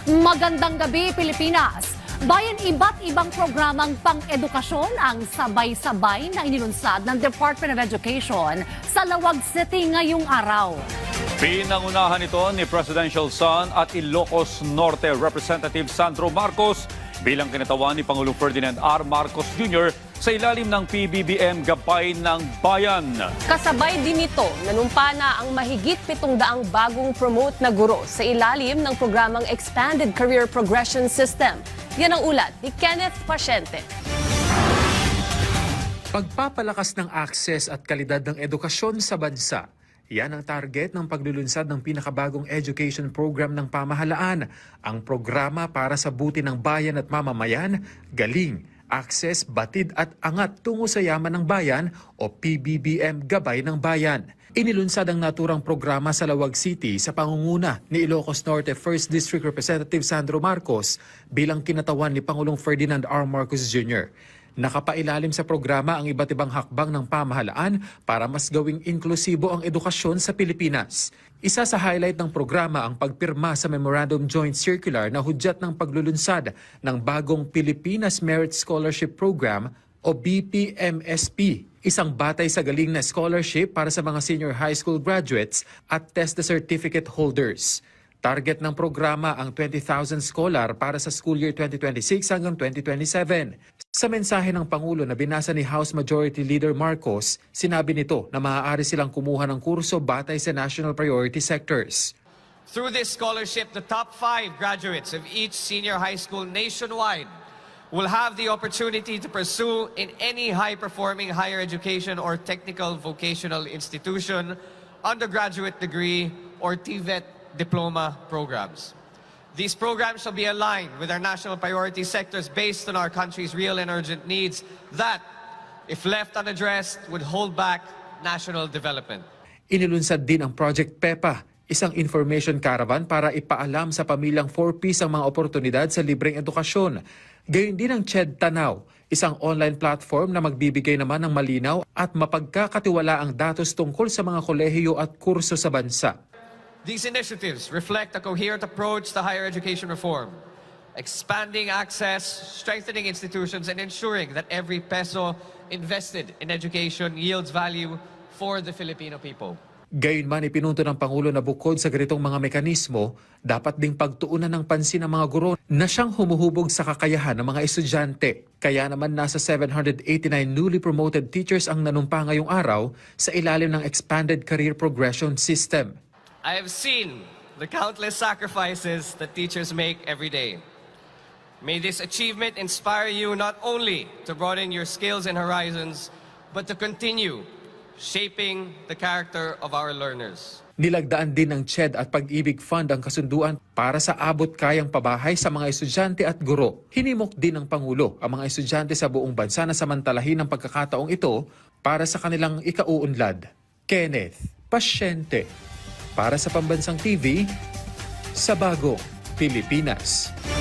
Magandang gabi, Pilipinas! Bayan iba't ibang programang pang-edukasyon ang sabay-sabay na inilunsad ng Department of Education sa Lawag City ngayong araw. Pinangunahan ito ni Presidential Son at Ilocos Norte Representative Sandro Marcos bilang kinatawan ni Pangulong Ferdinand R. Marcos Jr. sa ilalim ng PBBM Gabay ng Bayan. Kasabay din nito, nanumpa na ang mahigit 700 bagong promote na guro sa ilalim ng programang Expanded Career Progression System. Yan ang ulat ni Kenneth Pasyente. Pagpapalakas ng akses at kalidad ng edukasyon sa bansa. Yan ang target ng paglulunsad ng pinakabagong education program ng pamahalaan. Ang programa para sa buti ng bayan at mamamayan, galing, access, batid at angat tungo sa yaman ng bayan o PBBM Gabay ng Bayan. Inilunsad ang naturang programa sa Lawag City sa pangunguna ni Ilocos Norte 1st District Representative Sandro Marcos bilang kinatawan ni Pangulong Ferdinand R. Marcos Jr. Nakapailalim sa programa ang iba't ibang hakbang ng pamahalaan para mas gawing inklusibo ang edukasyon sa Pilipinas. Isa sa highlight ng programa ang pagpirma sa Memorandum Joint Circular na hudyat ng paglulunsad ng bagong Pilipinas Merit Scholarship Program o BPMSP. Isang batay sa galing na scholarship para sa mga senior high school graduates at TESDA certificate holders. Target ng programa ang 20,000 scholar para sa school year 2026 hanggang 2027. Sa mensahe ng Pangulo na binasa ni House Majority Leader Marcos, sinabi nito na maaari silang kumuha ng kurso batay sa national priority sectors. Through this scholarship, the top 5 graduates of each senior high school nationwide will have the opportunity to pursue in any high-performing higher education or technical vocational institution, undergraduate degree, or TVET diploma programs. These programs shall be aligned with our national priority sectors based on our country's real and urgent needs that, if left unaddressed, would hold back national development. Inilunsad din ang Project PEPA, isang information caravan para ipaalam sa pamilyang 4Ps ang mga oportunidad sa libreng edukasyon. Gayon din ang CHED Tanaw, isang online platform na magbibigay naman ng malinaw at mapagkakatiwalaang datos tungkol sa mga kolehiyo at kurso sa bansa. These initiatives reflect a coherent approach to higher education reform, expanding access, strengthening institutions, and ensuring that every peso invested in education yields value for the Filipino people. Gayunman ipinunto ng Pangulo na bukod sa ganitong mga mekanismo, dapat ding pagtuunan ng pansin ng mga guro na siyang humuhubog sa kakayahan ng mga estudyante. Kaya naman nasa 789 newly promoted teachers ang nanumpa ngayong araw sa ilalim ng Expanded Career Progression System. I have seen the countless sacrifices that teachers make every day. May this achievement inspire you not only to broaden your skills and horizons, but to continue shaping the character of our learners. Nilagdaan din ng CHED at Pag-ibig Fund ang kasunduan para sa abot kayang pabahay sa mga estudyante at guro. Hinimok din ng Pangulo ang mga estudyante sa buong bansa na samantalahin ang pagkakataong ito para sa kanilang ikauunlad. Kenneth Pasyente, para sa Pambansang TV, sa Bagong Pilipinas.